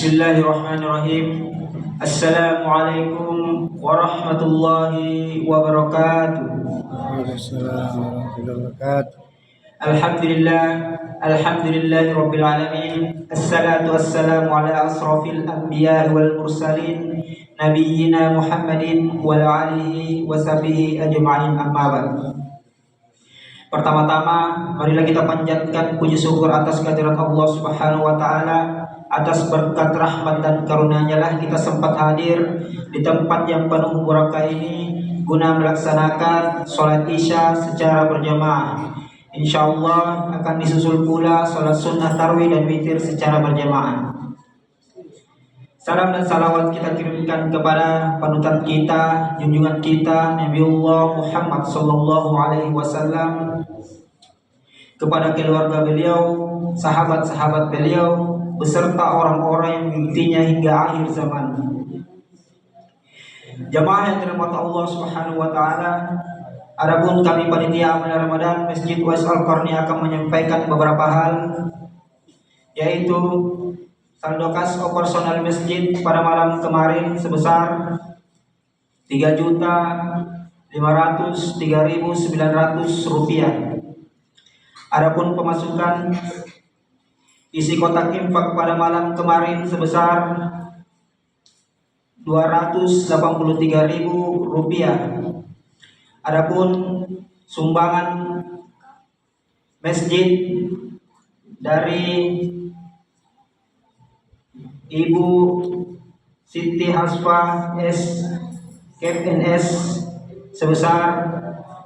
Bismillahirrahmanirrahim. Assalamualaikum warahmatullahi wabarakatuh. Waalaikumsalam warahmatullahi wabarakatuh. Alhamdulillahi rabbil alamin. Assalatu wassalamu ala asrafil anbiya wal mursalin nabiyyina Muhammadin wa ala alihi wa sahbihi ajma'in, amma ba'd. Pertama-tama, marilah kita panjatkan puji syukur atas kehadirat Allah Subhanahu wa taala. Atas berkat rahmat dan karunia-Nya lah kita sempat hadir di tempat yang penuh barakah ini guna melaksanakan sholat isya secara berjamaah. Insyaallah akan disusul pula sholat sunnah tarawih dan witir secara berjamaah. Salam dan salawat kita kirimkan kepada panutan kita, junjungan kita, Nabiullah Muhammad sallallahu alaihi wasallam, kepada keluarga beliau, sahabat-sahabat beliau, beserta orang-orang yang mengikutinya hingga akhir zaman. Jamaah yang dirahmati Allah Subhanahu wa taala, adapun kami panitia amal Ramadan Masjid Uwais Al-Qarni akan menyampaikan beberapa hal, yaitu saldo kas operasional masjid pada malam kemarin sebesar 3.503.900 rupiah. Adapun pemasukan isi kotak infak pada malam kemarin sebesar 283.000 rupiah. Adapun sumbangan masjid dari Ibu Siti Hasfah S KNS sebesar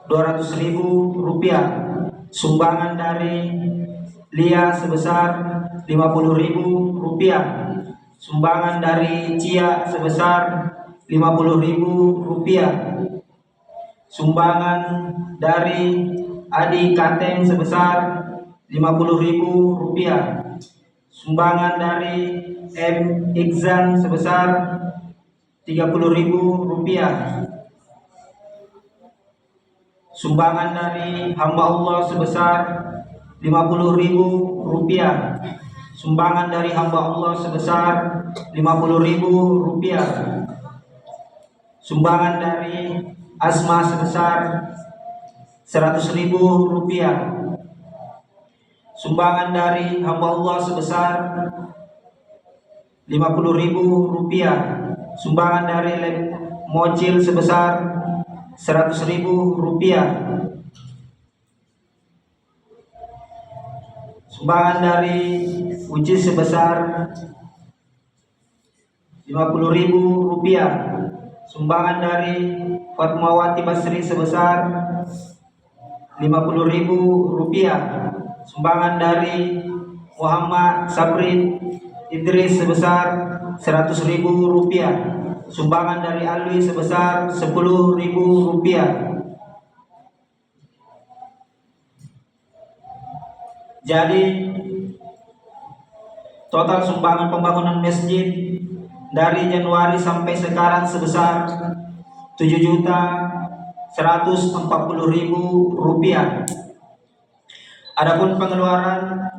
200.000 rupiah. Sumbangan dari Lia sebesar 50.000 rupiah. Sumbangan dari Cia sebesar 50.000 rupiah. Sumbangan dari Adi Kateng sebesar 50.000 rupiah. Sumbangan dari M Iksan sebesar 30.000 rupiah. Sumbangan dari hamba Allah sebesar 50.000 rupiah. Sumbangan dari hamba Allah sebesar 50.000 rupiah. Sumbangan dari Asma sebesar 100.000 rupiah. Sumbangan dari hamba Allah sebesar 50.000 rupiah. Sumbangan dari Mocil sebesar 100.000 rupiah. Sumbangan dari Uji sebesar 50.000 rupiah. Sumbangan dari Fatmawati Basri sebesar 50.000 rupiah. Sumbangan dari Muhammad Sabrin Idris sebesar 100.000 rupiah. Sumbangan dari Alwi sebesar 10.000 rupiah. Jadi total sumbangan pembangunan masjid dari Januari sampai sekarang sebesar 7.140.000 rupiah. Adapun pengeluaran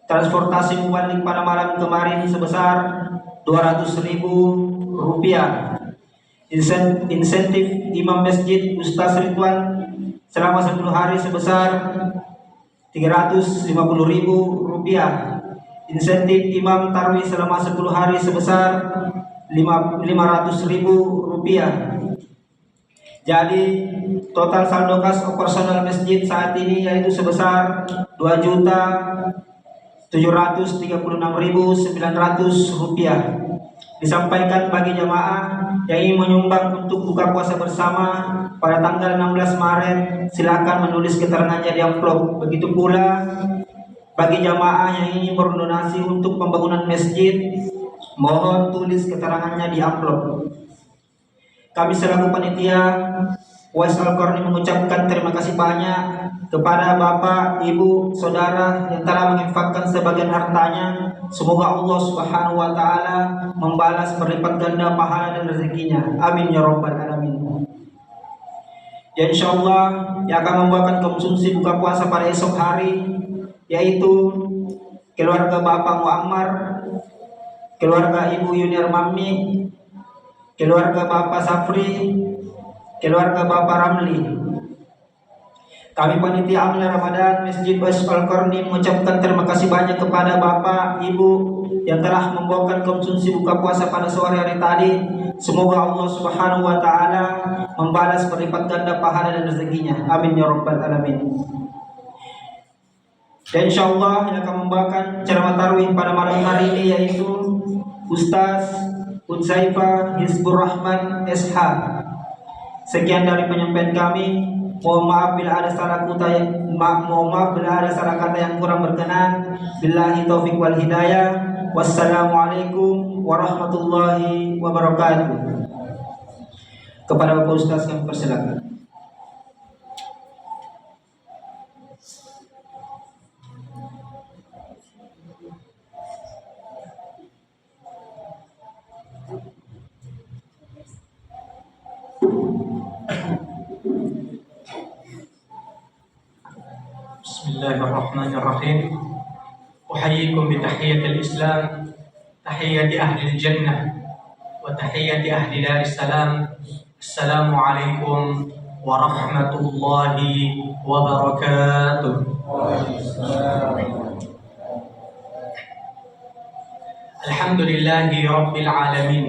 transportasi mubalik pada malam kemarin sebesar 200.000 rupiah. Insentif imam masjid Ustaz Ridwan selama 10 hari sebesar 350.000 rupiah. Insentif imam tarwih selama 10 hari sebesar 500.000 rupiah. Jadi total saldo kas operasional masjid saat ini yaitu sebesar 2.736.900 rupiah. Disampaikan bagi jamaah yang ingin menyumbang untuk buka puasa bersama pada tanggal 16 Maret, silakan menulis keterangannya di amplop. Begitu pula bagi jamaah yang ingin berdonasi untuk pembangunan masjid, mohon tulis keterangannya di amplop. Kami selaku panitia Uwais Al-Qarni mengucapkan terima kasih banyak kepada Bapak, Ibu, Saudara yang telah menginfakkan sebagian hartanya. Semoga Allah Subhanahu wa taala membalas berlipat ganda pahala dan rezekinya. Amin ya rabbal alamin. Ya insyaallah yang akan membawakan konsumsi buka puasa pada esok hari yaitu keluarga Bapak Muammar, keluarga Ibu Yuniar Mammi, keluarga Bapak Safri, keluarga Bapak Ramli. Kami panitia Amal Ramadan Masjid Bais Al-Qarni mengucapkan terima kasih banyak kepada Bapak, Ibu yang telah membawakan konsumsi buka puasa pada sore hari tadi. Semoga Allah Subhanahu wa taala membalas berlipat ganda pahala dan rezekinya. Amin ya rabbal alamin. Dan insyaallah yang akan membawakan ceramah tarawih pada malam hari ini yaitu Ustaz Utsaifa Hizbur Rahman SH. Sekian dari penyampaian kami. Mohon maaf bila ada salah kata yang kurang berkenan. Billahi taufik wal hidayah. Wassalamualaikum warahmatullahi wabarakatuh. Kepada Bapak Ustaz kami persilakan. Bismillahirrahmanirrahim. Uhayyikum bi tahiyyatil Islam, tahiyyati ahli jannah wa tahiyyati ahli daris salam. Assalamu alaikum warahmatullahi wabarakatuh. Alhamdulillahi rabbil alamin.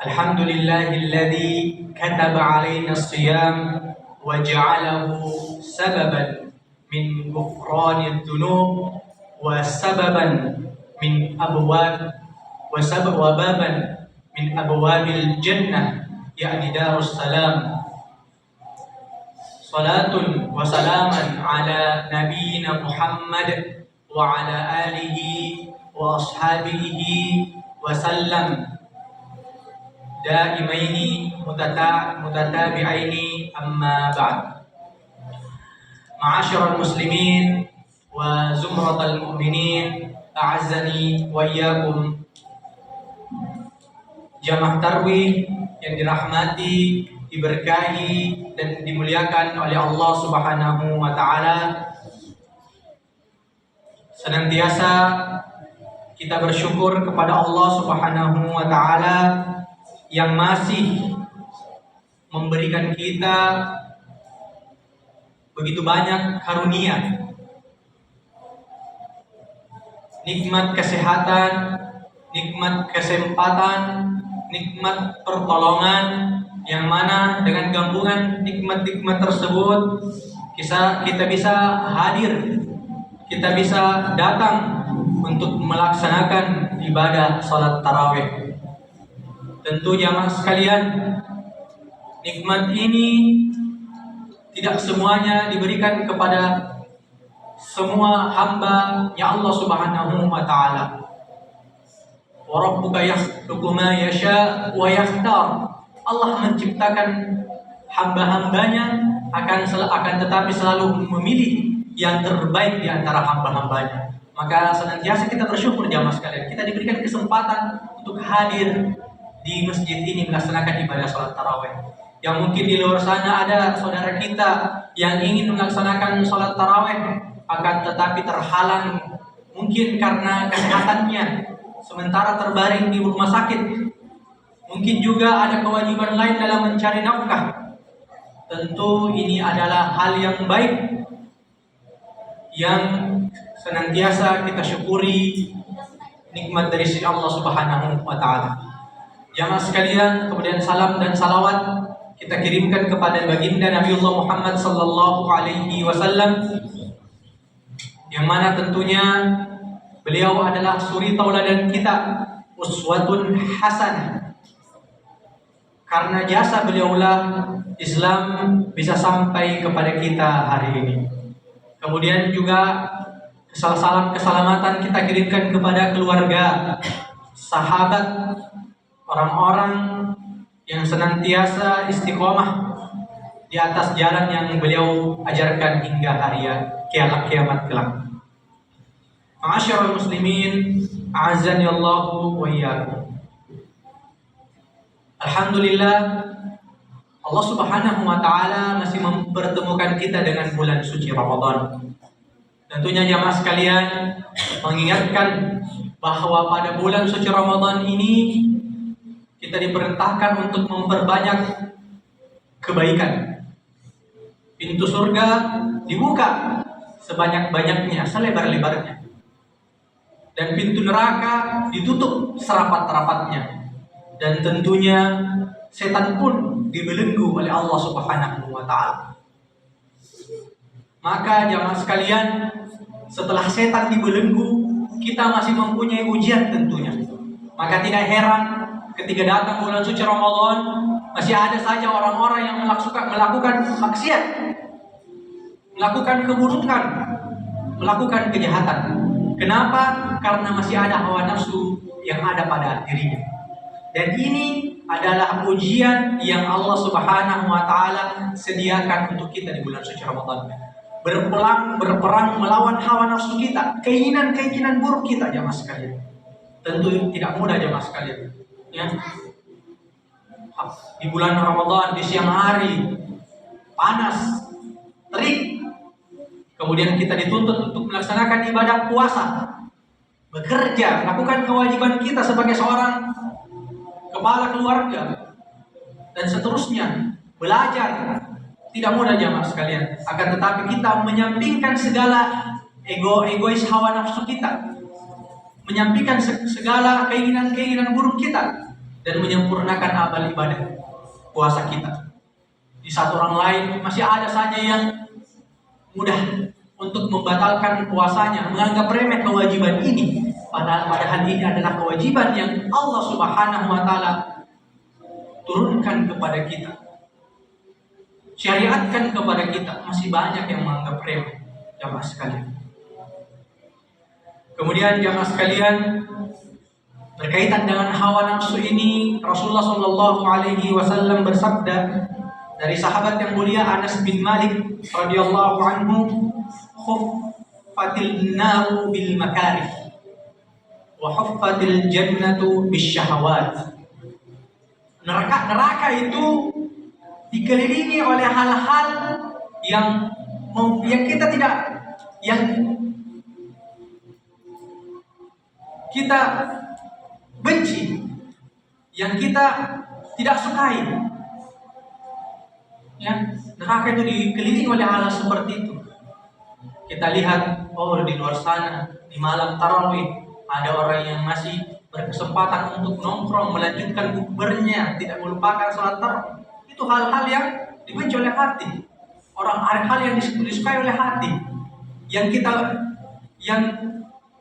Alhamdulillahilladzi kataba alaina as-siyam wa ja'alahu sababan min ghufranid dzunub wa sababan min baban min abwabil jannah ya'ni darus salam. Salatun wa salaman ala nabiyyina Muhammad wa ala alihi wa ashabihi wa sallam daimaini mutatabi'aini amma ba'd. Ma'asyiral muslimin wa zumratal mu'minin, a'azzani wa iyyakum. Jamaah tarwih yang dirahmati, diberkahi dan dimuliakan oleh Allah Subhanahu wa taala. Senantiasa kita bersyukur kepada Allah Subhanahu wa taala yang masih memberikan kita begitu banyak karunia, nikmat kesehatan, nikmat kesempatan, nikmat pertolongan, yang mana dengan gabungan nikmat-nikmat tersebut kita bisa hadir, kita bisa datang untuk melaksanakan ibadah salat tarawih. Tentu jamaah sekalian, nikmat ini tidak semuanya diberikan kepada semua hamba ya Allah Subhanahu wa taala. Wa rabbuka yakhluqu ma yasha wa yakhtar. Allah menciptakan hamba-hambanya akan tetapi selalu memilih yang terbaik di antara hamba-hambanya. Maka senantiasa kita bersyukur jamaah sekalian, kita diberikan kesempatan untuk hadir di masjid ini melaksanakan ibadah salat tarawih. Yang mungkin di luar sana ada saudara kita yang ingin melaksanakan salat tarawih akan tetapi terhalang mungkin karena kesehatannya, sementara terbaring di rumah sakit. Mungkin juga ada kewajiban lain dalam mencari nafkah. Tentu ini adalah hal yang baik yang senantiasa kita syukuri nikmat dari sisi Allah Subhanahu wa taala. Jamaah sekalian, kemudian salam dan salawat kita kirimkan kepada baginda Nabiullah Muhammad sallallahu alaihi wasallam, yang mana tentunya beliau adalah suri tauladan kita, uswatun hasanah. Karena jasa beliaulah Islam bisa sampai kepada kita hari ini. Kemudian juga salam keselamatan kita kirimkan kepada keluarga, sahabat, orang-orang yang senantiasa istiqomah di atas jalan yang beliau ajarkan hingga hari kiamat kelak. Ma'asyiral muslimin, a'azzani Allahu wa iyyakum. Alhamdulillah, Allah Subhanahu wa taala masih mempertemukan kita dengan bulan suci Ramadan. Tentunya jamaah sekalian mengingatkan bahwa pada bulan suci Ramadan ini kita diperintahkan untuk memperbanyak kebaikan. Pintu surga dibuka sebanyak-banyaknya, selebar-lebarnya. Dan pintu neraka ditutup serapat-rapatnya. Dan tentunya setan pun dibelenggu oleh Allah Subhanahu wa taala. Maka jamaah sekalian, setelah setan dibelenggu, kita masih mempunyai ujian tentunya. Maka tidak heran ketika datang bulan suci Ramadan, masih ada saja orang-orang yang melakukan maksiat, melakukan keburukan, melakukan kejahatan. Kenapa? Karena masih ada hawa nafsu yang ada pada dirinya. Dan ini adalah ujian yang Allah Subhanahu wa taala sediakan untuk kita di bulan suci Ramadan. Berperang melawan hawa nafsu kita, keinginan-keinginan buruk kita, jamaah sekalian. Tentu tidak mudah, jamaah sekalian. Ya. Di bulan Ramadan, di siang hari, panas, terik. Kemudian kita dituntut untuk melaksanakan ibadah puasa, bekerja, melakukan kewajiban kita sebagai seorang kepala keluarga, dan seterusnya, belajar. Tidak mudah, jamaah sekalian. Akan tetapi kita menyampingkan segala egois hawa nafsu kita, menyampingkan segala keinginan-keinginan buruk kita, dan menyempurnakan amal ibadah puasa kita. Di satu orang lain masih ada saja yang mudah untuk membatalkan puasanya, menganggap remeh kewajiban ini, padahal ini adalah kewajiban yang Allah Subhanahu wa taala turunkan kepada kita, syariatkan kepada kita. Masih banyak yang menganggap remeh, jamaah sekalian. Kemudian jamaah sekalian, berkaitan dengan hawa nafsu ini, Rasulullah Shallallahu Alaihi Wasallam bersabda dari sahabat yang mulia Anas bin Malik radhiyallahu anhu, "Khuffatil naru bil makarih, wa huffatil jannatu bis syahawat." Neraka itu dikelilingi oleh hal-hal yang kita tidak, yang kita benci, yang kita tidak sukai. Ya, neraka itu dikelilingi oleh hal seperti itu. Kita lihat, di luar sana di malam tarawih ada orang yang masih berkesempatan untuk nongkrong, melanjutkan bukbernya, tidak melupakan sholat tarawih. Itu hal-hal yang dibenci oleh hati. Hal yang disukai oleh hati, yang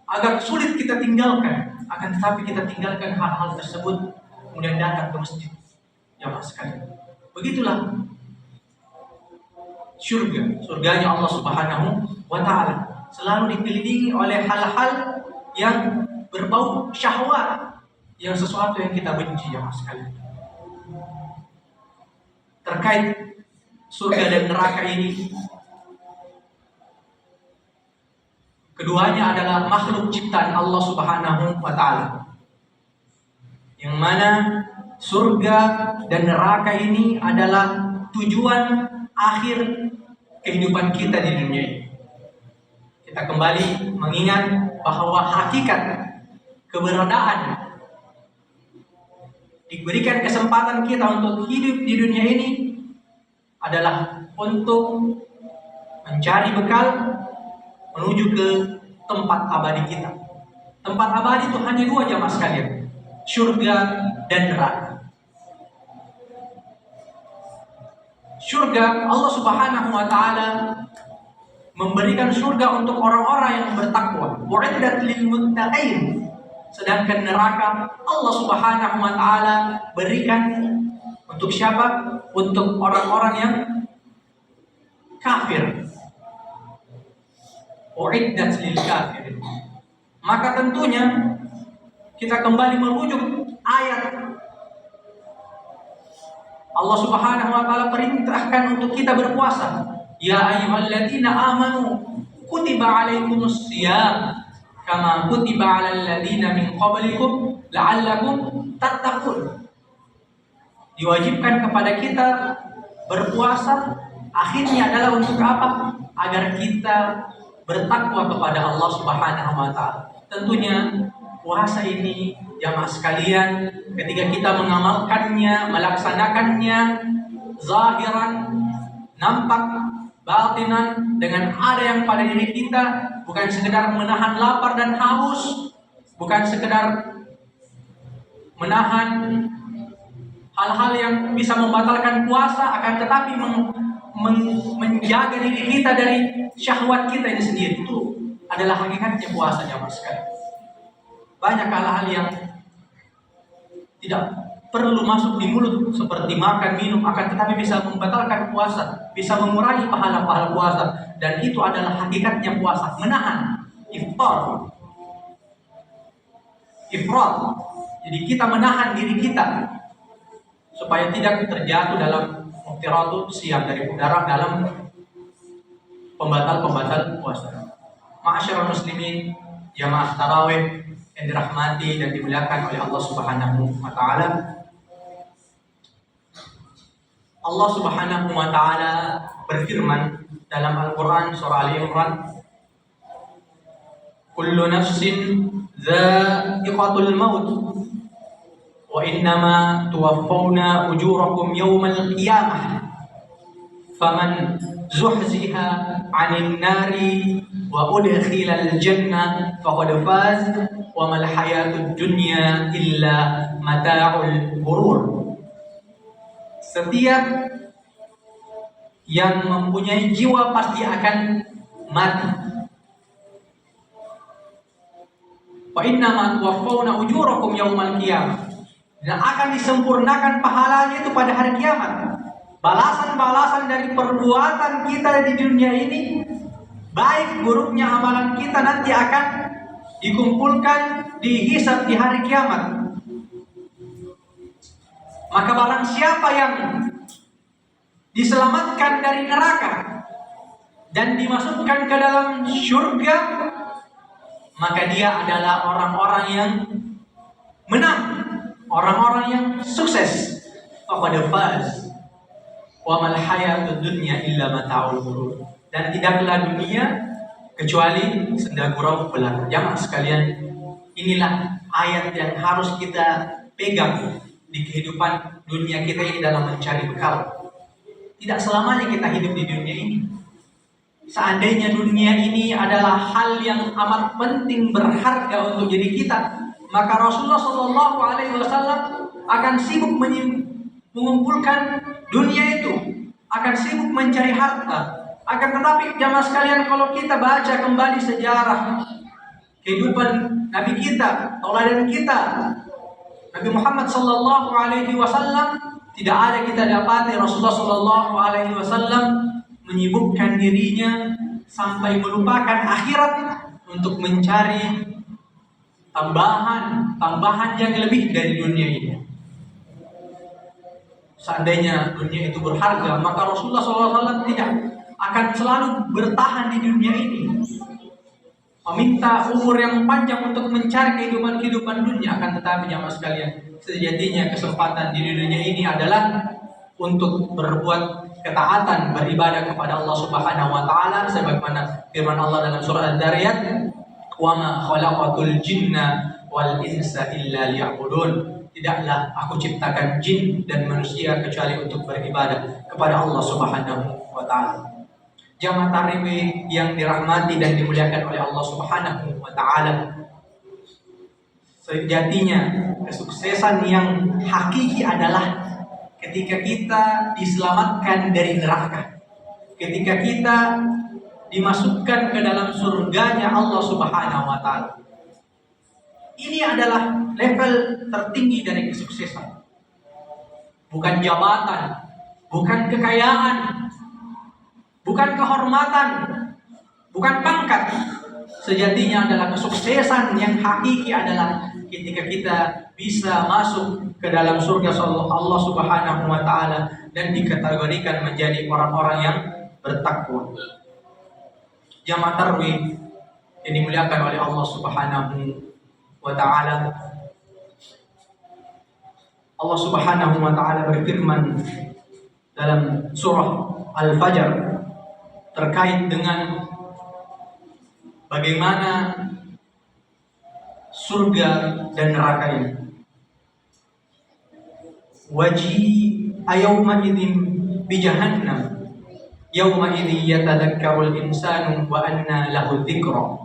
agak sulit kita tinggalkan. Akan tetapi kita tinggalkan hal-hal tersebut, kemudian datang ke masjid. Jamaah sekalian, begitulah surganya Allah Subhanahu wa taala selalu dikelilingi oleh hal-hal yang berbau syahwat, yang sesuatu yang kita benci, jamaah sekalian. Terkait surga dan neraka ini, keduanya adalah makhluk ciptaan Allah Subhanahu wa taala. Yang mana surga dan neraka ini adalah tujuan akhir kehidupan kita di dunia ini. Kita kembali mengingat bahwa hakikat keberadaan, diberikan kesempatan kita untuk hidup di dunia ini adalah untuk mencari bekal menuju ke tempat abadi kita. Tempat abadi itu hanya dua, jamaah sekalian, surga dan neraka. Surga, Allah Subhanahu wa taala memberikan surga untuk orang-orang yang bertakwa, u'iddat lil muttaqin. Sedangkan neraka Allah Subhanahu wa taala berikan untuk siapa? Untuk orang-orang yang kafir. U'iddat lil kafirin. Maka tentunya kita kembali merujuk ayat Allah Subhanahu wa taala perintahkan untuk kita berpuasa. Ya ayyuhalladzina amanu kutiba alaikumus shiyam kama kutiba alal ladzina min qablikum la'allakum tattaqun. Diwajibkan kepada kita berpuasa, akhirnya adalah untuk apa? Agar kita bertakwa kepada Allah Subhanahu wa taala. Tentunya puasa ini jamaah sekalian, ketika kita mengamalkannya, melaksanakannya zahiran, nampak, batinan, dengan ada yang pada diri kita, bukan sekedar menahan lapar dan haus, bukan sekedar menahan hal-hal yang bisa membatalkan puasa, akan tetapi menjaga diri kita dari syahwat kita ini sendiri. Itu adalah hakikatnya puasa jamaah sekalian. Banyak hal-hal yang tidak perlu masuk di mulut seperti makan, minum, akan tetapi bisa membatalkan puasa, bisa mengurangi pahala-pahala puasa, dan itu adalah hakikatnya puasa, menahan iftar, ifrat. Jadi kita menahan diri kita supaya tidak terjatuh dalam muftiratul siam, dari udara dalam pembatal-pembatal puasa. Ma'asyiral muslimin, jamaah tarawih yang dirahmati dan dimuliakan oleh Allah Subhanahu wa taala. Allah Subhanahu wa taala berfirman dalam Al-Qur'an surah Ali Imran, "Kullu nafsin dha'iqatul maut wa innama tuwaffawna ujurakum yawmal qiyamah faman zuhziha 'anil nari wa udkhilal jannah faqad faz wa mal hayatud dunya illa mata'ul ghurur." Setiap yang mempunyai jiwa pasti akan mati. Wa innama tuwaffawna ujurakum yaumal qiyamah. Dan akan disempurnakan pahalanya itu pada hari kiamat. Balasan-balasan dari perbuatan kita di dunia ini, baik buruknya amalan kita, nanti akan dikumpulkan, dihisab di hari kiamat. Maka barang siapa yang diselamatkan dari neraka dan dimasukkan ke dalam surga, maka dia adalah orang-orang yang menang, orang-orang yang sukses. Faqad faz wa mal hayatud dunya illa mata'ul ghurur. Dan tidaklah dunia kecuali senda gurau belaka. Jamaah sekalian, inilah ayat yang harus kita pegang di kehidupan dunia kita ini dalam mencari bekal. Tidak selamanya kita hidup di dunia ini. Seandainya dunia ini adalah hal yang amat penting, berharga untuk diri kita, maka Rasulullah SAW akan sibuk mengumpulkan dunia itu, akan sibuk mencari harta. Akan tetapi jamaah sekalian, kalau kita baca kembali sejarah kehidupan Nabi kita, tauladan kita, Nabi Muhammad SAW, tidak ada kita dapati Rasulullah SAW menyibukkan dirinya sampai melupakan akhirat untuk mencari tambahan yang lebih dari dunia ini. Seandainya dunia itu berharga, maka Rasulullah SAW tidak akan selalu bertahan di dunia ini, meminta umur yang panjang untuk mencari kehidupan dunia. Akan tetapi jamaah sekalian, sejatinya kesempatan di dunia ini adalah untuk berbuat ketaatan, beribadah kepada Allah Subhanahu wa taala, sebagaimana firman Allah dalam surah Ad-Dariyat, "Wa ma khalaqatul jinna wal insa illa liya'budun." Tidaklah aku ciptakan jin dan manusia kecuali untuk beribadah kepada Allah Subhanahu wa taala. Jamaah tarawih yang dirahmati dan dimuliakan oleh Allah Subhanahu wa taala, sejatinya kesuksesan yang hakiki adalah ketika kita diselamatkan dari neraka, ketika kita dimasukkan ke dalam surganya Allah Subhanahu wa taala. Ini adalah level tertinggi dari kesuksesan. Bukan jabatan, bukan kekayaan, bukan kehormatan, bukan pangkat. Sejatinya adalah kesuksesan yang hakiki adalah ketika kita bisa masuk ke dalam surga Allah Subhanahu wa taala dan dikategorikan menjadi orang-orang yang bertakwa. Jamaah tarawih yang dimuliakan oleh Allah Subhanahu wa taala. Allah Subhanahu wa taala berfirman dalam surah Al-Fajr terkait dengan bagaimana surga dan neraka ini. Waji ayawma idzin bi jahannam yawma idzi yatadzakkarul insanu wa anna lahu dzikra.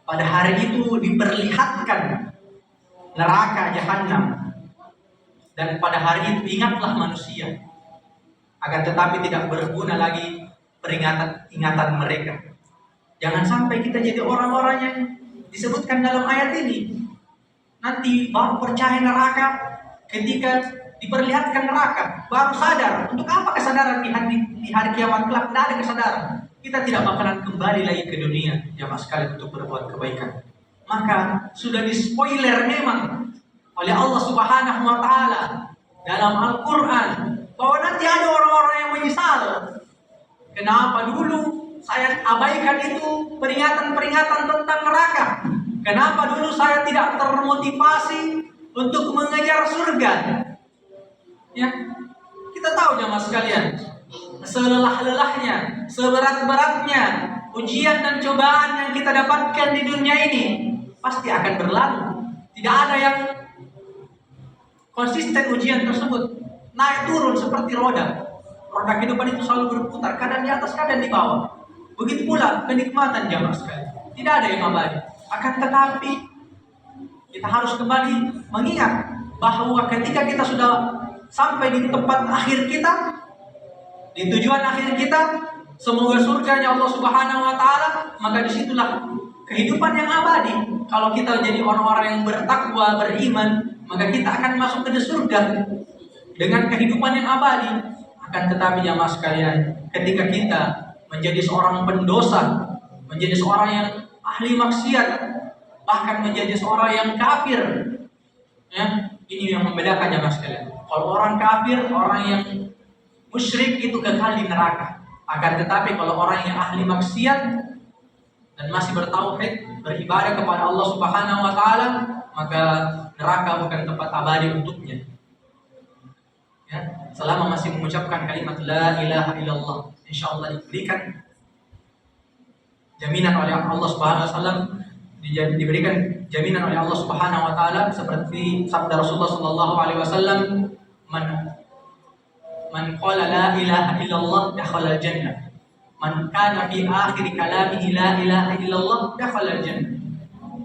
Pada hari itu diperlihatkan neraka jahanam, dan pada hari itu ingatlah manusia, akan tetapi tidak berguna lagi ingatan mereka. Jangan sampai kita jadi orang-orang yang disebutkan dalam ayat ini nanti baru percaya neraka ketika diperlihatkan neraka, baru sadar. Untuk apa kesadaran di hari kiamat kelak? Tidak ada kesadaran. Kita tidak bakalan kembali lagi ke dunia jamaah sekalian untuk berbuat kebaikan. Maka sudah di-spoiler memang oleh Allah Subhanahu wa taala dalam Al-Qur'an bahwa nanti ada orang-orang yang menyesal. Kenapa dulu saya abaikan itu peringatan-peringatan tentang neraka? Kenapa dulu saya tidak termotivasi untuk mengejar surga? Ya, kita tahu jamaah sekalian, selelah-lelahnya, seberat-beratnya ujian dan cobaan yang kita dapatkan di dunia ini pasti akan berlalu. Tidak ada yang konsisten ujian tersebut, naik turun seperti roda. Roda kehidupan itu selalu berputar, kadang di atas, kadang di bawah. Begitu pula kenikmatan jamaah sekalian, tidak ada yang abadi. Akan tetapi kita harus kembali mengingat bahwa ketika kita sudah sampai di tempat akhir kita, di tujuan akhir kita, semoga surganya Allah Subhanahu wa taala, maka disitulah kehidupan yang abadi. Kalau kita jadi orang-orang yang bertakwa, beriman, maka kita akan masuk ke surga dengan kehidupan yang abadi. Akan tetapi jamaah sekalian, ketika kita menjadi seorang pendosa, menjadi seorang yang ahli maksiat, bahkan menjadi seorang yang kafir, ya, ini yang membedakan jamaah sekalian. Kalau orang kafir, orang yang musyrik itu kekal di neraka. Akan tetapi kalau orang yang ahli maksiat dan masih bertauhid, beribadah kepada Allah Subhanahu wa taala, maka neraka bukan tempat abadi untuknya. Ya, selama masih mengucapkan kalimat la ilaha illallah, insyaallah diberikan jaminan oleh Allah Subhanahu wa taala, diberikan jaminan oleh Allah Subhanahu wa taala seperti sabda Rasulullah sallallahu alaihi wasallam, man qala la ilaha illallah dakhala al-jannah. Man kana fi akhir kalamihi la ilaha illallah dakhala al-jannah.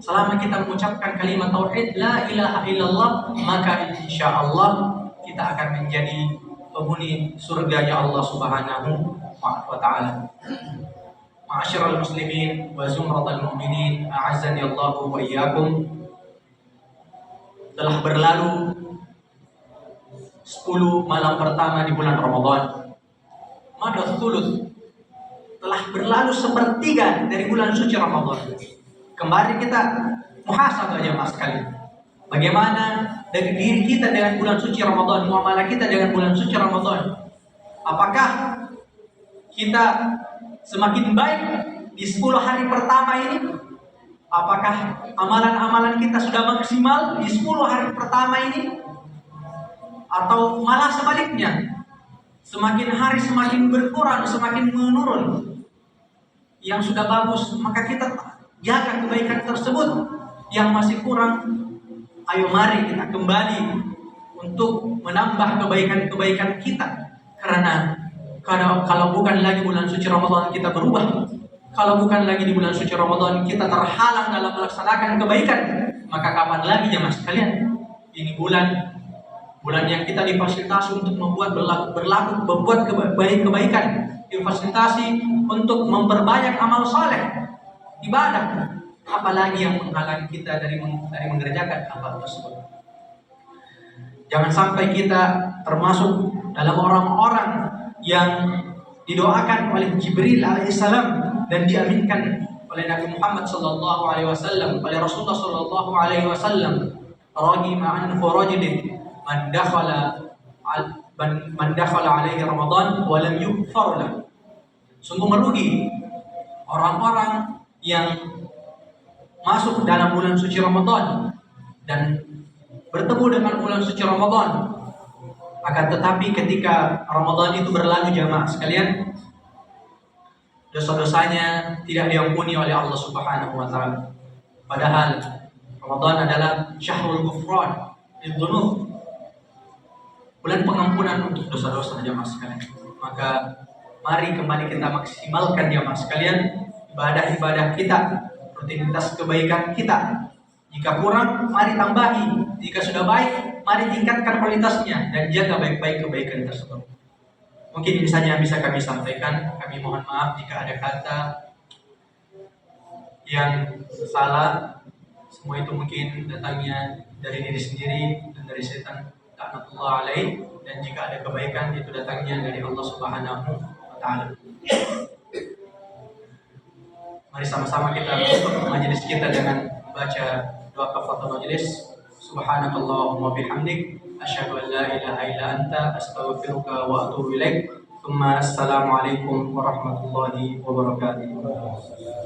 Selama kita mengucapkan kalimat tauhid la ilaha illallah, maka insyaallah kita akan menjadi penghuni surganya Allah Subhanahu wa taala. Ma'asyiral muslimin wa zumratal mu'minin, a'azzani Allah wa iyyakum. Telah berlalu 10 malam pertama di bulan Ramadan. Madad thuluth, telah berlalu sepertiga dari bulan suci Ramadan. Kembali kita muhasabah jemaah sekalian. Bagaimana dari diri kita dengan bulan suci Ramadan, muamalah kita dengan bulan suci Ramadan? Apakah kita semakin baik di 10 hari pertama ini? Apakah amalan-amalan kita sudah maksimal di 10 hari pertama ini? Atau malah sebaliknya, semakin hari semakin berkurang, semakin menurun? Yang sudah bagus, maka kita jaga kebaikan tersebut. Yang masih kurang, ayo mari kita kembali untuk menambah kebaikan-kebaikan kita. Karena kalau bukan lagi bulan suci Ramadan kita berubah, kalau bukan lagi di bulan suci Ramadan kita terhalang dalam melaksanakan kebaikan, maka kapan lagi jemaah sekalian? Ini bulan yang kita difasilitasi untuk membuat kebaikan, difasilitasi untuk memperbanyak amal saleh, ibadah. Apalagi yang menghalangi kita dari mengerjakan amal tersebut. Jangan sampai kita termasuk dalam orang-orang yang didoakan oleh Jibril alaihissalam dan diaminkan oleh Nabi Muhammad sallallahu alaihi wasallam, oleh Rasulullah sallallahu alaihi wasallam, ragima an furajidin man dakhala alaihi Ramadan wa lam yughfar lahu. Sungguh merugi orang-orang yang masuk dalam bulan suci Ramadan dan bertemu dengan bulan suci Ramadan, akan tetapi ketika Ramadan itu berlalu jamaah sekalian, dosa-dosanya tidak diampuni oleh Allah Subhanahu wa taala. Padahal Ramadan adalah syahrul ghufran lidzunub, bulan pengampunan untuk dosa-dosa jamaah sekalian. Maka mari kembali kita maksimalkan jamaah sekalian ibadah-ibadah kita, rutinitas kebaikan kita. Jika kurang, mari tambahi. Jika sudah baik, mari tingkatkan kualitasnya dan jaga baik-baik kebaikan tersebut. Mungkin ini saja yang bisa kami sampaikan. Kami mohon maaf jika ada kata yang salah. Semua itu mungkin datangnya dari diri sendiri dan dari setan laknatullah alaih, dan jika ada kebaikan itu datangnya dari Allah Subhanahu wa taala. Mari sama-sama kita menutup majelis kita dengan membaca doa kafaratul majelis. Subhanakallahumma bihamdik asyhadu an la ilaha illa anta astaghfiruka wa atubu ilaik. Assalamualaikum warahmatullahi wabarakatuh.